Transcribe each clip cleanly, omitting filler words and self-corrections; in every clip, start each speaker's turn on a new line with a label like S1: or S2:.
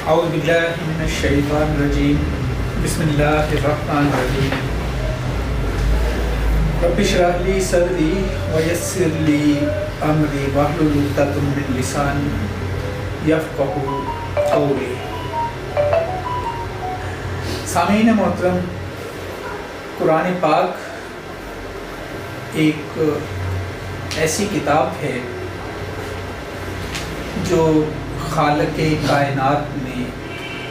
S1: اعوذ باللہ من الشیطان الرجیم بسم اللہ الرحمن الرحیم رب اشرح لی صدری ویسر لی امری واحلل عقدۃ من لسانی یفقہوا قولی۔ سامعین محترم، قرآن پاک ایک ایسی کتاب ہے جو خالق کائنات نے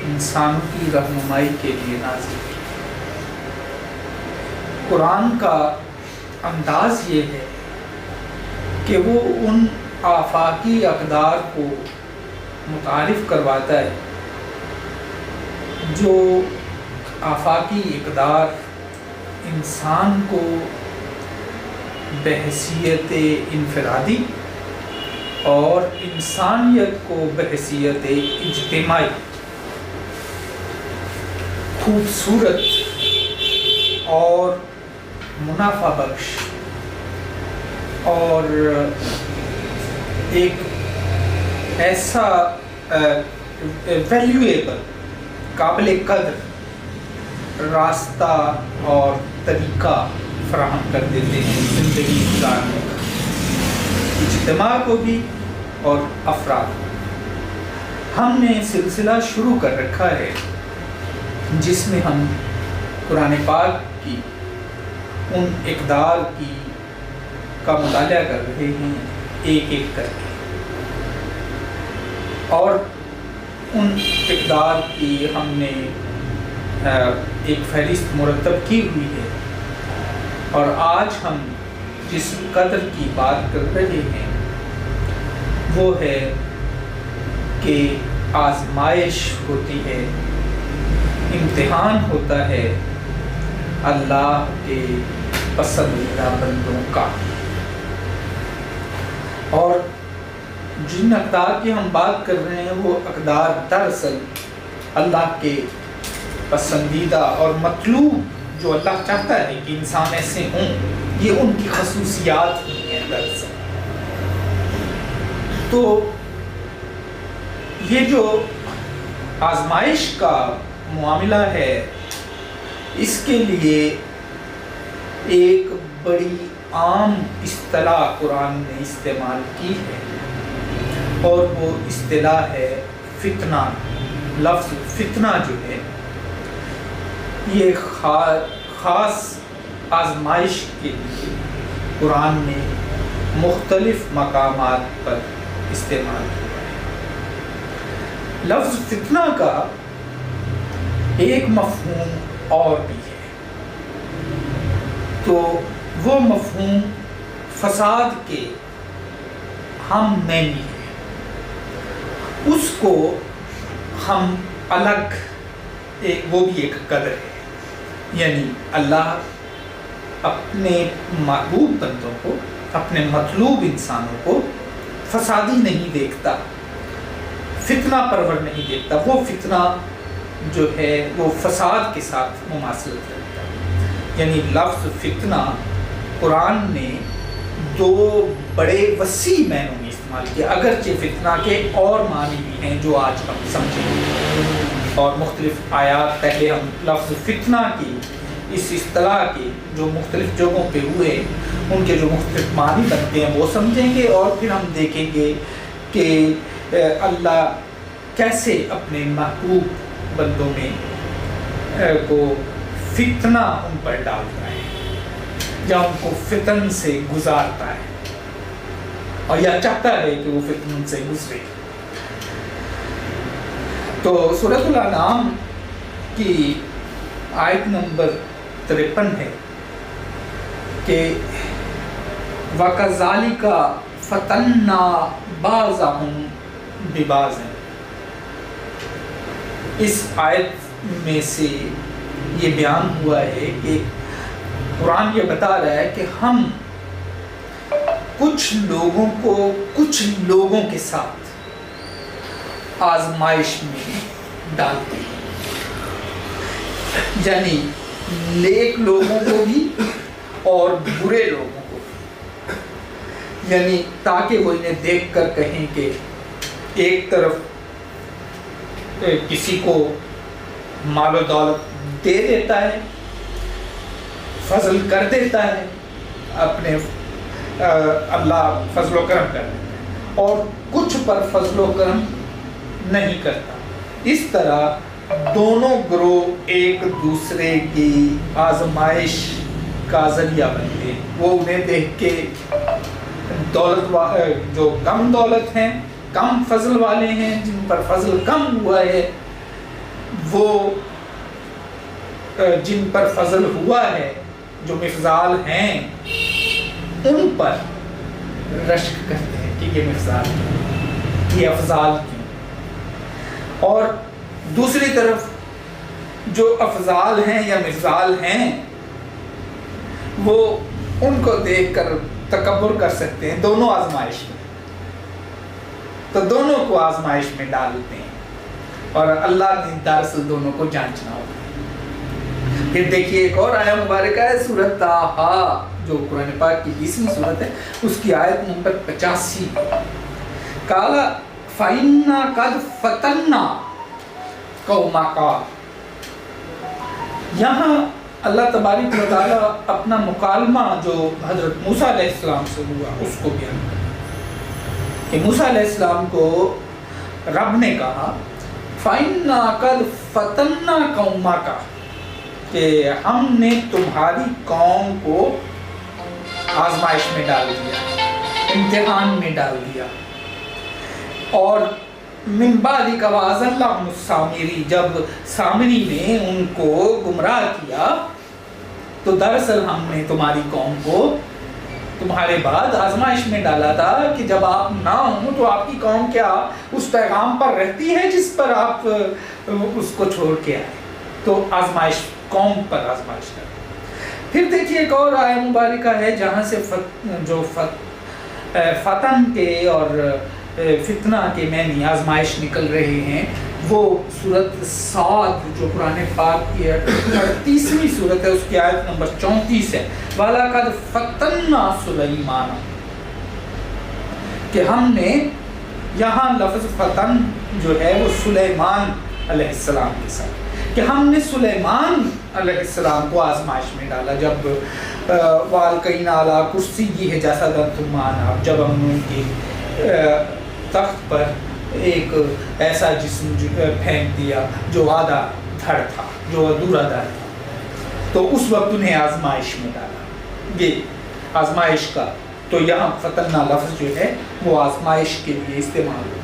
S1: انسانوں کی رہنمائی کے لیے نازل کی۔ قرآن کا انداز یہ ہے کہ وہ ان آفاقی اقدار کو متعارف کرواتا ہے جو آفاقی اقدار انسان کو بحیثیت انفرادی اور انسانیت کو بحیثیت اجتماعی خوبصورت اور منافع بخش اور ایک ایسا ویلیویبل قابل قدر راستہ اور طریقہ فراہم کر دیتے ہیں زندگی گزارنے کا، اجتماع کو بھی اور افراد کو۔ ہم نے سلسلہ شروع کر رکھا ہے جس میں ہم قرآن پاک کی ان اقدار کا مطالعہ کر رہے ہیں ایک ایک کر کے، اور ان اقدار کی ہم نے ایک فہرست مرتب کی ہوئی ہے، اور آج ہم جس قدر کی بات کر رہے ہیں وہ ہے کہ آزمائش ہوتی ہے، امتحان ہوتا ہے اللہ کے پسندیدہ بندوں کا، اور جن اقدار کی ہم بات کر رہے ہیں وہ اقدار دراصل اللہ کے پسندیدہ اور مطلوب جو اللہ چاہتا ہے کہ انسان ایسے ہوں، یہ ان کی خصوصیات ہی ہیں دراصل۔ تو یہ جو آزمائش کا معاملہ ہے اس کے لیے ایک بڑی عام اصطلاح قرآن نے استعمال کی ہے، اور وہ اصطلاح ہے فتنہ۔ لفظ فتنہ جو ہے یہ خاص آزمائش کے لیے قرآن نے مختلف مقامات پر استعمال کیا ہے۔ لفظ فتنہ کا ایک مفہوم اور بھی ہے، تو وہ مفہوم فساد کے ہم معنی ہے، اس کو ہم الگ وہ بھی ایک قدر ہے، یعنی اللہ اپنے محبوب بندوں کو، اپنے مطلوب انسانوں کو فسادی نہیں دیکھتا، فتنہ پرور نہیں دیکھتا، وہ فتنہ جو ہے وہ فساد کے ساتھ مماثلت رکھتا ہے۔ یعنی لفظ فتنہ قرآن نے دو بڑے وسیع معنوں میں استعمال کیا، اگرچہ فتنہ کے اور معنی بھی ہیں جو آج ہم سمجھیں گے، اور مختلف آیات پہلے ہم لفظ فتنہ کی اس اصطلاح کے جو مختلف جگہوں پہ ہوئے ان کے جو مختلف معنی بنتے ہیں وہ سمجھیں گے، اور پھر ہم دیکھیں گے کہ اللہ کیسے اپنے محبوب بندوں میں کو فتنہ ان پر ڈالتا ہے یا ان کو فتن سے گزارتا ہے، اور یا چاہتا ہے کہ وہ فتن سے گزرے۔ تو سورۃ الانعام کی آیت نمبر 53 ہے کہ وَكَذَلِكَ فَتَنَّا بَعْضَهُمْ بِبَعْضٍ۔ اس آیت میں سے یہ بیان ہوا ہے کہ قرآن یہ بتا رہا ہے کہ ہم کچھ لوگوں کو کچھ لوگوں کے ساتھ آزمائش میں ڈالتے ہیں، یعنی نیک لوگوں کو بھی اور برے لوگوں کو بھی، یعنی تاکہ وہ انہیں دیکھ کر کہیں کہ ایک طرف کسی کو مال و دولت دے دیتا ہے، فضل کر دیتا ہے، اپنے اللہ فضل و کرم کر دیتا ہے، اور کچھ پر فضل و کرم نہیں کرتا۔ اس طرح دونوں گروہ ایک دوسرے کی آزمائش کا ذریعہ بنتے ہیں۔ وہ انہیں دیکھ کے جو کم دولت ہیں، کم فضل والے ہیں، جن پر فضل کم ہوا ہے، وہ جن پر فضل ہوا ہے، جو مفضال ہیں، ان پر رشک کرتے ہیں کہ یہ مفضال کیوں، یہ افضال کیوں۔ اور دوسری طرف جو افضال ہیں یا مفضال ہیں، وہ ان کو دیکھ کر تکبر کر سکتے ہیں دونوں آزمائش میں، تو دونوں کو آزمائش میں ڈالتے ہیں، اور اللہ نے دراصل دونوں کو جانچنا ہوگا۔ پھر دیکھیے ایک اور آیت مبارکہ ہے سورۃ طٰہٰ، جو قرآن پاک کی 20ویں سورت ہے، اس کی آیت نمبر 85۔ قال فَإِنَّا قَدْ فَتَنَّا قَوْمَكَ۔ یہاں اللہ تبارک و تعالیٰ اپنا مکالمہ جو حضرت موسیٰ علیہ السلام سے ہوا اس کو بیان کرتا کہ موسیٰ علیہ السلام کو رب نے کہا فَإِنَّا قَدْ فَتَنَّا قَوْمَكَ، کہ ہم نے تمہاری قوم کو آزمائش میں ڈال دیا، امتحان میں ڈال دیا۔ اور من بعد وَأَضَلَّهُمُ السَّامِرِي، جب سامری نے ان کو گمراہ کیا تو دراصل ہم نے تمہاری قوم کو تمہارے بعد آزمائش میں ڈالا تھا کہ جب آپ نہ ہوں تو آپ کی قوم کیا اس پیغام پر رہتی ہے جس پر آپ اس کو چھوڑ کے آئے، تو آزمائش قوم پر آزمائش کر۔ پھر دیکھیے ایک اور آیت مبارکہ ہے جہاں سے جو فتن کے اور فتنہ کے معنی آزمائش نکل رہے ہیں، وہ سورۃ صاد جو قرآن پاک کی 38ویں سورت ہے، اس کی آیت نمبر 34 ہے، وَلَقَدْ فَتَنَّا سُلَيْمَانَ، کہ ہم نے یہاں لفظ فتن جو ہے وہ سلیمان علیہ السلام کے ساتھ، کہ ہم نے سلیمان علیہ السلام کو آزمائش میں ڈالا، جب وَأَلْقَيْنَا عَلَىٰ كُرْسِيِّهِ جَسَدًا ثُمَّ أَنَابَ، جب ہم نے ان کی تخت پر ایک ایسا جسم پھینک دیا جو آدھا دھڑ تھا، جو ادھورا دھڑ تھا، تو اس وقت انہیں آزمائش میں ڈالا۔ یہ آزمائش کا تو یہاں فتنہ لفظ جو ہے وہ آزمائش کے لیے استعمال ہو۔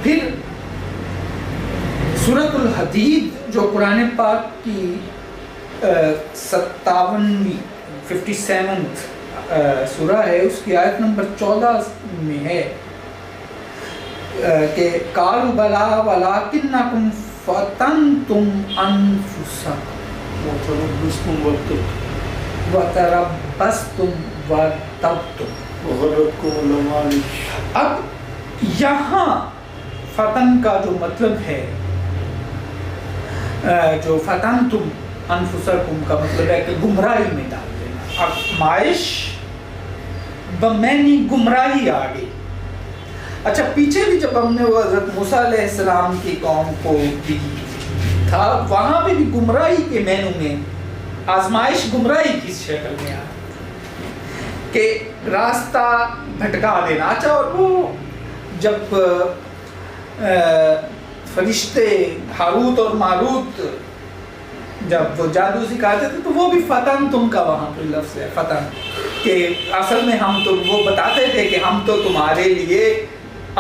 S1: پھر سورۃ الحدید جو قرآن پاک کی 57 سورہ ہے، اس کی آیت نمبر 14 میں ہے کہ قالوا بلا ولکنکم فتنتم انفسکم وتربصتم وارتبتم وغرتکم الامانی۔ اب یہاں فتن کا جو مطلب ہے، جو فتنتم انفسکم کا مطلب ہے کہ گمراہی میں ڈال دینا، آزمائش بمعنی گمراہی آ گئی۔ اچھا پیچھے بھی جب ہم نے وہ حضرت موسیٰ علیہ السلام کی قوم کو بھی تھا، وہاں پہ بھی گمراہی کے معنوں میں آزمائش گمراہی کی شکل میں آ کہ راستہ بھٹکا دینا۔ اچھا اور وہ جب فرشتے ہاروت اور ماروت جب وہ جادو سکھاتے تھے تو وہ بھی فتن تم کا وہاں پہ لفظ ہے، فتن، کہ اصل میں ہم تو وہ بتاتے تھے کہ ہم تو تمہارے لیے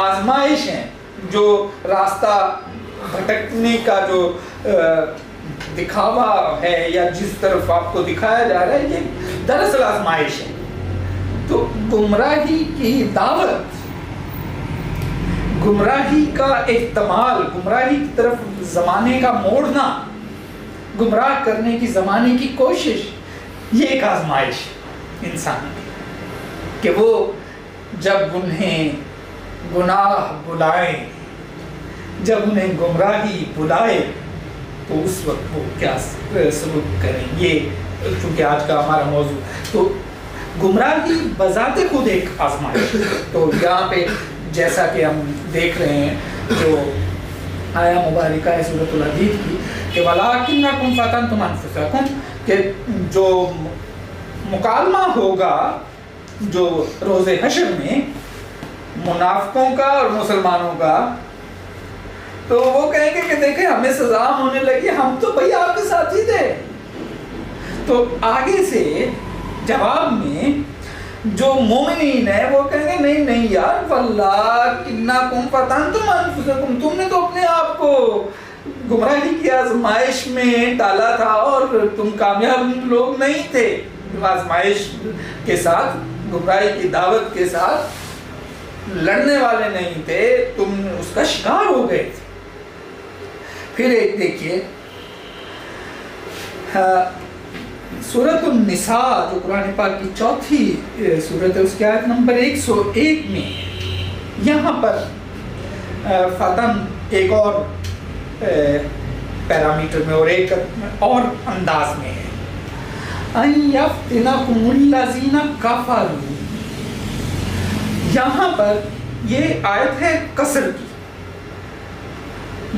S1: آزمائش ہیں، جو راستہ بھٹکنے کا جو دکھاوا ہے یا جس طرف آپ کو دکھایا جا رہا ہے، یہ دراصل آزمائش ہے۔ تو گمراہی کی دعوت، گمراہی کا احتمال، گمراہی کی طرف زمانے کا موڑنا، گمراہ کرنے کی زمانے کی کوشش، یہ ایک آزمائش ہے انسان کی، کہ وہ جب انہیں گناہ بلائیں، جب انہیں گمراہی بلائے تو اس وقت وہ کیا سلوک کریں۔ یہ چونکہ آج کا ہمارا موضوع، تو گمراہی بذات خود ایک آزمائش ہے۔ تو یہاں پہ جیسا کہ ہم دیکھ رہے ہیں جو آیا مبارکہ ہے سورۃ الحدید کی کہ وَلَٰكِنَّكُمْ فَتَنْتُمْ أَنفُسَكُمْ، کہ جو مکالمہ ہوگا جو روز حشر میں منافقوں کا اور مسلمانوں کا، تو وہ کہیں گے کہ دیکھیں ہمیں سزا ہونے لگی، ہم تو بھئی آپ کے ساتھ ہی تھے۔ تو آگے سے جواب میں جو مومنین ہے وہ کہیں گے نہیں نہیں یار، وَلَٰكِنَّكُمْ فَتَنْتُمْ أَنفُسَكُمْ، تم نے تو اپنے آپ کو گمراہی کی آزمائش میں ڈالا تھا اور تم کامیاب لوگ نہیں تھے، آزمائش کے ساتھ گمراہی کی دعوت کے ساتھ لڑنے والے نہیں تھے، تم اس کا شکار ہو گئے تھے۔ پھر ایک دیکھیے سورۃ النساء جو قرآن پاک کی چوتھی سورت ہے، اس کی آیت نمبر 101 میں یہاں پر فتن ایک اور پیرامیٹر میں اور ایک اور انداز میں ہے، أَن يَفْتِنَكُمُ الَّذِينَ كَفَرُوا۔ یہاں پر یہ آیت ہے قصر کی،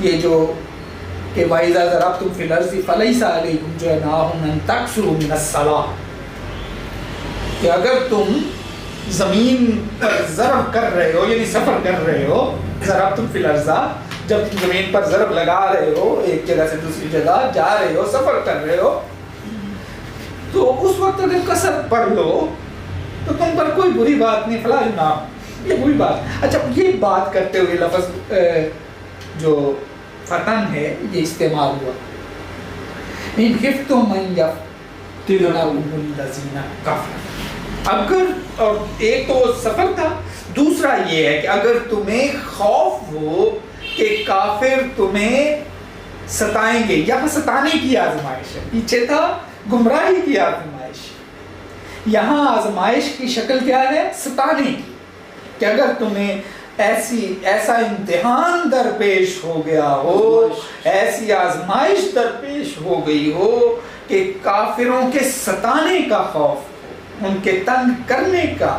S1: یہ جو کہ وَإِذَا ضَرَبْتُمْ فِي الْأَرْضِ فَلَيْسَ عَلَيْكُمْ جُنَاحٌ أَن تَقْصُرُوا مِنَ الصَّلَاةِ، کہ اگر تم زمین پر ضرب کر رہے ہو یعنی سفر کر رہے ہو، ضربتم فی الارض، جب تم زمین پر ضرب لگا رہے ہو، ایک جگہ سے دوسری جگہ جا رہے ہو، سفر کر رہے ہو، تو اس وقت اگر قصر پڑھ لو تو تم پر کوئی بری بات نہیں، فلا جناح، یہ بری بات۔ اچھا یہ بات کرتے ہوئے لفظ جو فتن ہے یہ استعمال ہوا، ان خفتم ان یفتنکم الذین کفروا، اگر، اور ایک تو سفر تھا، دوسرا یہ ہے کہ اگر تمہیں خوف ہو کہ کافر تمہیں ستائیں گے، یہاں ستانے کی آزمائش ہے، پیچھے تھا گمراہی کی آزمائش، یہاں آزمائش کی شکل کیا ہے؟ ستانے کی، کہ اگر تمہیں ایسا امتحان درپیش ہو گیا ہو، ایسی آزمائش درپیش ہو گئی ہو کہ کافروں کے ستانے کا خوف، ان کے تنگ کرنے کا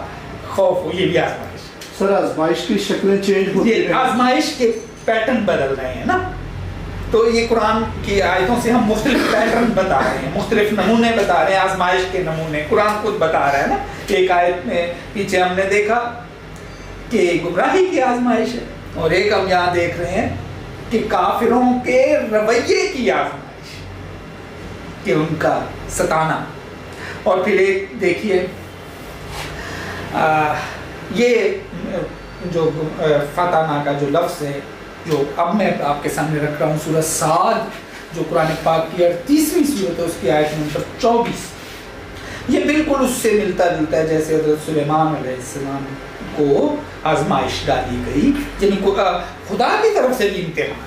S1: خوف ہو، یہ بھی آزمائش۔
S2: سر آزمائش کی شکلیں چینج ہوتی ہیں،
S1: آزمائش کے پیٹرن بدل رہے ہیں نا، تو یہ قرآن کی آیتوں سے ہم مختلف پیٹرن بتا رہے ہیں، مختلف نمونے بتا رہے ہیں، آزمائش کے نمونے قرآن خود بتا رہا ہے نا۔ ایک آیت میں پیچھے ہم نے دیکھا کہ گمراہی کی آزمائش ہے، اور ایک ہم یہاں دیکھ رہے ہیں کہ کافروں کے رویے کی آزمائش، کہ ان کا ستانا۔ اور پھر ایک دیکھیے یہ جو فتنہ کا جو لفظ ہے، جو اب میں آپ کے سامنے رکھ رہا ہوں، سورہ صاد جو قرآن پاک کی 38ویں سورت ہے، اس کی آیت نمبر 24، یہ بالکل اس سے ملتا جلتا ہے جیسے حضرت سلیمان علیہ السلام کو آزمائش ڈالی گئی، یعنی خدا کی طرف سے بھی امتحان،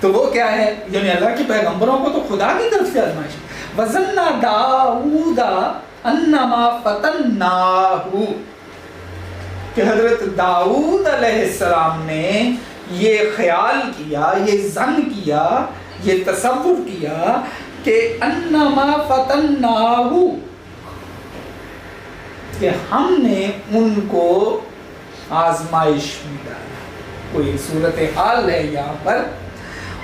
S1: تو وہ کیا ہے؟ یعنی اللہ کے پیغمبروں کو تو خدا کی طرف سے آزمائش۔ وَظَنَّ دَاوُودَ أَنَّمَا فَتَنَّاهُ، کہ حضرت داؤد علیہ السلام نے یہ خیال کیا، یہ ظن کیا، یہ تصور کیا کہ انما فتناہ، کہ ہم نے ان کو آزمائش میں ڈالا۔ کوئی صورتحال ہے یہاں پر،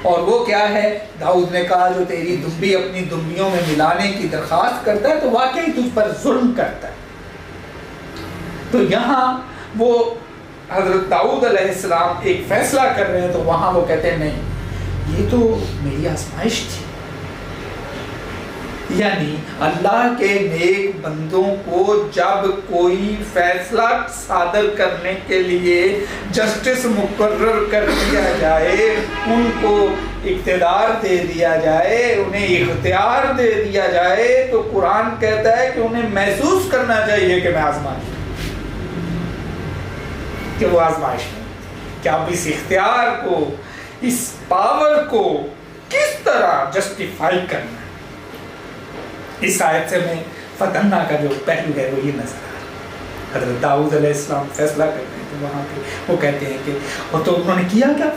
S1: اور وہ کیا ہے؟ داؤد نے کہا جو تیری دمبی اپنی دمبیوں میں ملانے کی درخواست کرتا ہے تو واقعی تجھ پر ظلم کرتا ہے۔ تو یہاں وہ حضرت داؤد علیہ السلام ایک فیصلہ کر رہے ہیں، تو وہاں وہ کہتے ہیں نہیں یہ تو میری آزمائش تھی۔ یعنی اللہ کے نیک بندوں کو جب کوئی فیصلہ صادر کرنے کے لیے جسٹس مقرر کر دیا جائے، ان کو اقتدار دے دیا جائے، انہیں اختیار دے دیا جائے، تو قرآن کہتا ہے کہ انہیں محسوس کرنا چاہیے کہ میں آزمائش، کہ وہ آزمائش میں، کہ اب اس اختیار کو، اس پاور کو کس طرح جسٹیفائی کرنا ہے۔ اس آیت سے میں فتنہ کا جو پہلو ہے وہ یہ نظر آ رہا ہے۔ حضرت داؤد علیہ السلام فیصلہ کرتے ہیں تو وہاں پہ وہ کہتے ہیں کہ، اور تو انہوں نے کیا کیا؟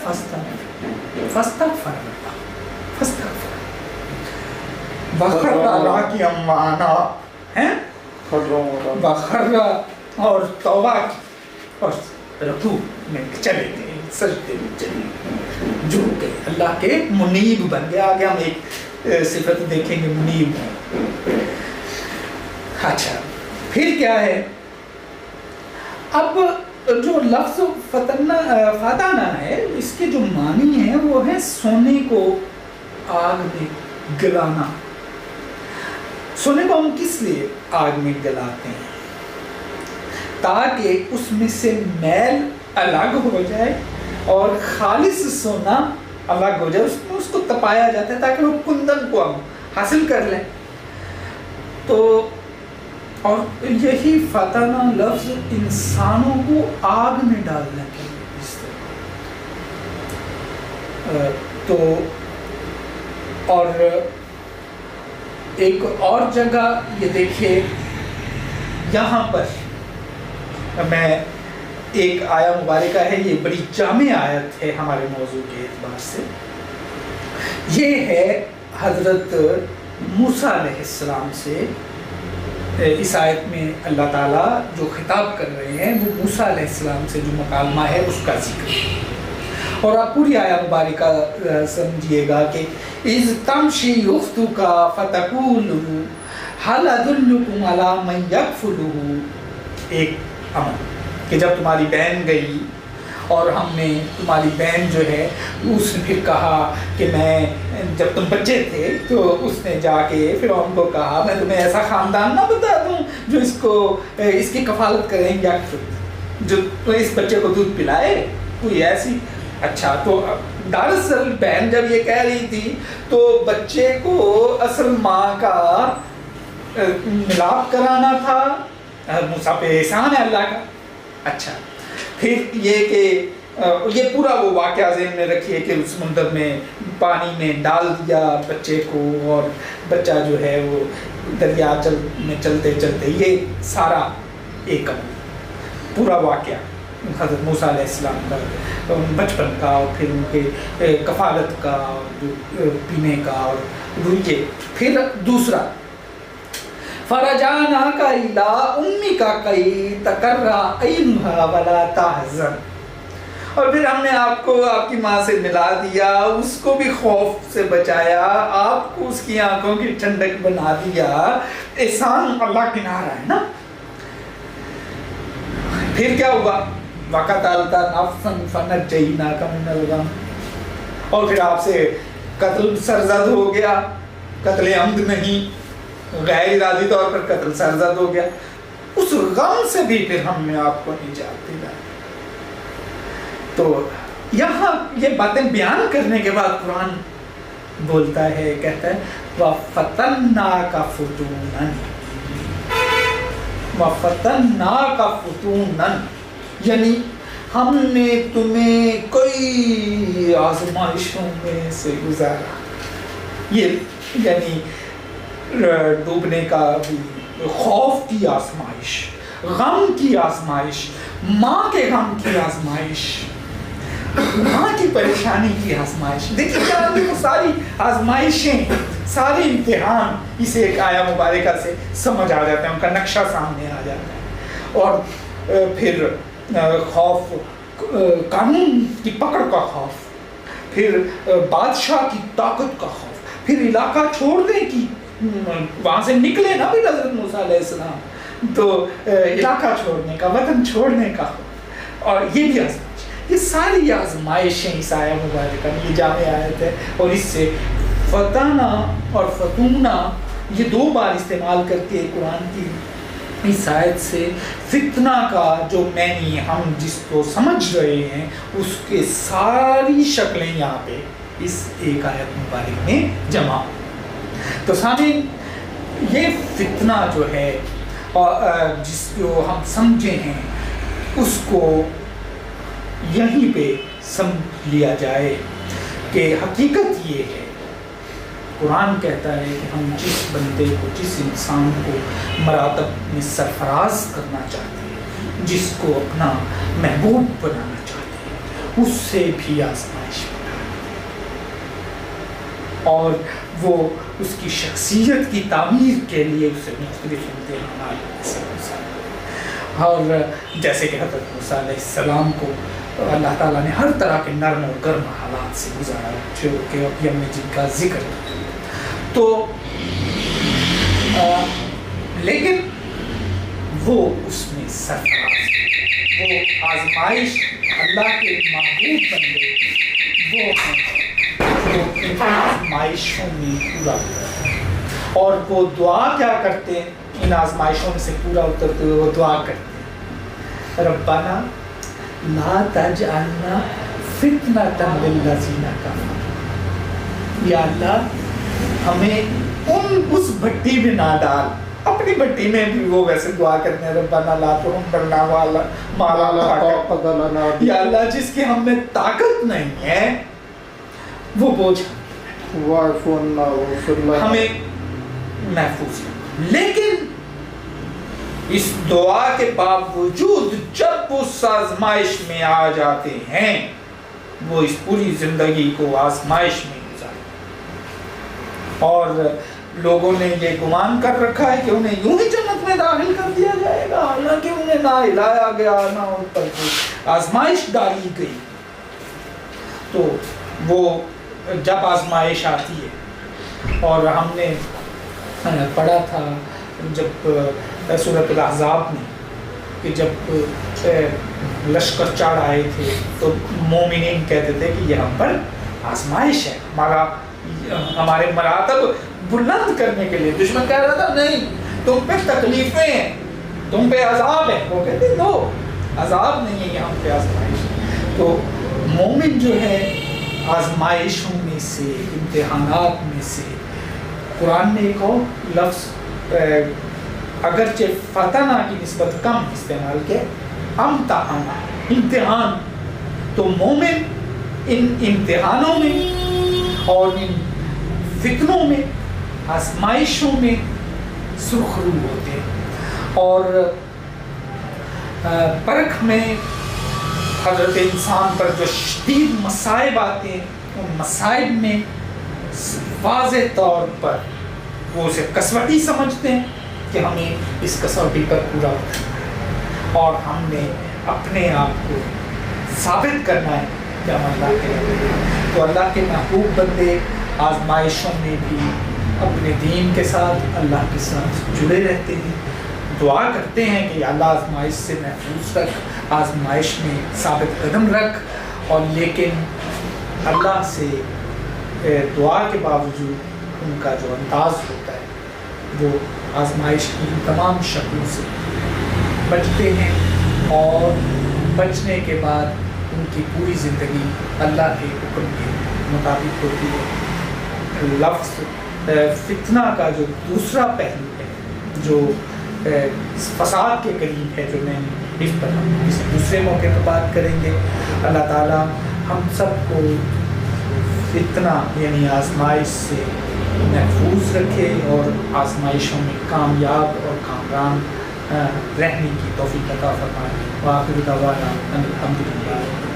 S1: اور توبہ کی اور رکوع میں چلے گئے، سجدے میں چلے جھک گئے، اللہ کے منیب بن گئے. آگے ہم ایک صفت دیکھیں گے منیب. اچھا پھر کیا ہے؟ اب جو لفظ فتنا ہے اس کے جو معنی ہیں وہ ہے سونے کو آگ میں گلانا. سونے کو ہم کس لیے آگ میں گلاتے ہیں؟ تاکہ اس میں سے میل الگ ہو جائے اور خالص سونا الگ ہو جائے. اس کو تپایا جاتا ہے تاکہ وہ کندن کو ہم حاصل کر لیں. تو اور یہی فتنہ لفظ انسانوں کو آگ میں ڈالنے کے لیے استعمال. تو اور ایک اور جگہ یہ دیکھیے، یہاں پر میں ایک آیا مبارکہ ہے، یہ بڑی جامع آیت ہے ہمارے موضوع کے اعتبار سے. یہ ہے حضرت موسیٰ علیہ السلام سے. اس آیت میں اللہ تعالیٰ جو خطاب کر رہے ہیں وہ موسیٰ علیہ السلام سے جو مکالمہ ہے اس کا ذکر ہے. اور آپ پوری آیا مبارکہ سمجھیے گا کہ اِذْ تَمْشِي أُخْتُكَ فَتَقُولُ هَلْ أَدُلُّكُمْ عَلَىٰ مَنْ يَكْفُلُهُ. ایک عمل کہ جب تمہاری بہن گئی اور ہم نے تمہاری بہن جو ہے اس نے پھر کہا کہ میں جب تم بچے تھے تو اس نے جا کے فرعون کو کہا میں تمہیں ایسا خاندان نہ بتا دوں جو اس کی کفالت کریں یا جو اس بچے کو دودھ پلائے، کوئی ایسی. اچھا تو دراصل بہن جب یہ کہہ رہی تھی تو بچے کو اصل ماں کا ملاپ کرانا تھا. موسیٰ پہ احسان ہے اللہ کا. اچھا پھر یہ کہ یہ پورا وہ واقعہ ذہن میں رکھیے کہ اس سمندر میں پانی میں ڈال دیا بچے کو اور بچہ جو ہے وہ دریا میں چلتے چلتے، یہ سارا ایک پورا واقعہ حضرت موسیٰ علیہ السلام کا بچپن کا اور پھر ان کے کفالت کا پینے کا اور یہ. پھر دوسرا فَرَجَعْنَاكَ إِلَىٰ أُمِّكَ كَيْ تَقَرَّ عَيْنُهَا وَلَا تَحْزَنَ. اور پھر ہم نے آپ کو آپ کی ماں سے ملا دیا، اس کو بھی خوف سے بچایا، آپ کو اس کی آنکھوں کی ٹھنڈک بنا دیا. احسان اللہ کنارہ ہے نا. پھر کیا ہوا؟ وَقَتَلْتَ نَفْسًا فَنَجَّيْنَاكَ مِنَ الْغَمِّ. اور پھر آپ سے قتل سرزد ہو گیا، قتل عمد نہیں، غیر ارادی طور پر قتل سرزد ہو گیا. اس غم سے بھی پھر ہم نے آپ کو نجات دلائی. تو یہاں یہ باتیں بیان کرنے کے بعد قرآن بولتا ہے، کہتا ہے وَفَتَنَّاكَ فُتُونًا. وَفَتَنَّاكَ فُتُونًا یعنی ہم نے تمہیں کئی آزمائشوں میں سے گزارا. یہ یعنی ڈوبنے کا بھی، خوف کی آزمائش، غم کی آزمائش، ماں کے غم کی آزمائش، ماں کی پریشانی کی آزمائش. دیکھیے کیا وہ ساری آزمائشیں، سارے امتحان اس ایک آیا مبارکہ سے سمجھ آ جاتے ہیں، ان کا نقشہ سامنے آ جاتا ہے. اور پھر خوف، قانون کی پکڑ کا خوف، پھر بادشاہ کی طاقت کا خوف، پھر علاقہ چھوڑنے کی، وہاں سے نکلے نا بھی حضرت موسیٰ علیہ السلام تو علاقہ چھوڑنے کا، وطن چھوڑنے کا، اور یہ بھی آزمائش. یہ ساری آزمائشیں اس آیہ مبارکہ میں، یہ جامع آیت ہے. اور اس سے فتنہ اور فتونہ یہ دو بار استعمال کر کے قرآن کی اس آیت سے فتنہ کا جو معنی ہم جس کو سمجھ رہے ہیں اس کے ساری شکلیں یہاں پہ اس ایک آیت مبارک میں جمع. تو سامعین یہ فتنہ جو ہے جس کو ہم سمجھے ہیں اس کو یہیں پہ سمجھ لیا جائے کہ حقیقت یہ ہے. قرآن کہتا ہے کہ ہم جس بندے کو، جس انسان کو مراتب میں سرفراز کرنا چاہتے ہیں، جس کو اپنا محبوب بنانا چاہتے ہیں، اس سے بھی آزمائش اور وہ اس کی شخصیت کی تعمیر کے لیے اسے مختلف امتحانات سے گزارا. اور جیسے کہ حضرت موسیٰ علیہ السلام کو اللہ تعالیٰ نے ہر طرح کے نرم اور گرم حالات سے گزارا جو کہ ابھی ہم نے جن کا ذکر کیا. تو لیکن وہ اس میں سرفراز، وہ آزمائش اللہ کے محبوب بندے وہ ہیں جو ان آزمائشوں میں پورا اترتے ہیں. اور وہ دعا کیا کرتے ہیں ان آزمائشوں میں سے پورا اترتے ہوئے؟ وہ دعا کرتے ہیں ربنا لا تجعلنا فتنة للذین کفروا، یا اللہ ہمیں اس بھٹی میں نہ ڈال. اپنی بھٹی میں بھی وہ ویسے دعا کرتے ہیں ربنا لا تحملنا ما لا طاقت لنا، یا اللہ جس کی ہم میں طاقت نہیں ہے وہ بوجھ
S2: واعف عنا واغفر لنا،
S1: ہمیں محفوظ رکھ. لیکن اس دعا کے باوجود جب اس آزمائش میں آ جاتے ہیں وہ اس پوری زندگی کو آزمائش میں گزارتے. اور لوگوں نے یہ گمان کر رکھا ہے کہ انہیں یوں ہی جنت میں داخل کر دیا جائے گا، حالانکہ انہیں نہ ہلایا گیا نہ ان پر آزمائش ڈالی گئی. تو وہ جب آزمائش آتی ہے، اور ہم نے پڑھا تھا جب سورۃ الاحزاب میں کہ جب لشکر چڑھ آئے تھے تو مومنین کہتے تھے کہ یہ ہم پر آزمائش ہے، ہمارے مراتب بلند کرنے کے لیے. دشمن کہہ رہا تھا نہیں تم پہ تکلیفیں ہیں، تم پہ عذاب ہے. وہ کہتے ہیں نو، عذاب نہیں ہے، یہ ہم پہ آزمائش ہے. تو مومن جو ہے آزمائشوں میں سے، امتحانات میں سے، قرآن نے ایک اور لفظ اگرچہ فتنہ کی نسبت کم استعمال کیا، امتحانہ، امتحان. تو مومن ان امتحانوں میں اور ان فتنوں میں، آزمائشوں میں سرخرو ہوتے ہیں. اور پرکھ میں حضرت انسان پر جو شدید مصائب آتے ہیں ان مصائب میں واضح طور پر وہ اسے کسوٹی سمجھتے ہیں کہ ہمیں اس کسوٹی پر پورا اترنا ہے اور ہم نے اپنے آپ کو ثابت کرنا ہے کہ ہم اللہ کے بندے ہیں. تو اللہ کے محبوب بندے آزمائشوں میں بھی اپنے دین کے ساتھ اللہ کے ساتھ جڑے رہتے ہیں، دعا کرتے ہیں کہ اللہ آزمائش سے محفوظ رکھ، آزمائش میں ثابت قدم رکھ. اور لیکن اللہ سے دعا کے باوجود ان کا جو انداز ہوتا ہے وہ آزمائش کی تمام شکلوں سے بچتے ہیں، اور بچنے کے بعد ان کی پوری زندگی اللہ کے حکم کے مطابق ہوتی ہے. لفظ فتنہ کا جو دوسرا پہلو ہے جو فساد کے قریب ہے، جو میں اس پر ہم کسی دوسرے موقع پر بات کریں گے. اللہ تعالیٰ ہم سب کو فتنہ یعنی آزمائش سے محفوظ رکھے اور آزمائشوں میں کامیاب اور کامران رہنے کی توفیق عطا فرمائے. وآخر دعوانا ان الحمد للہ.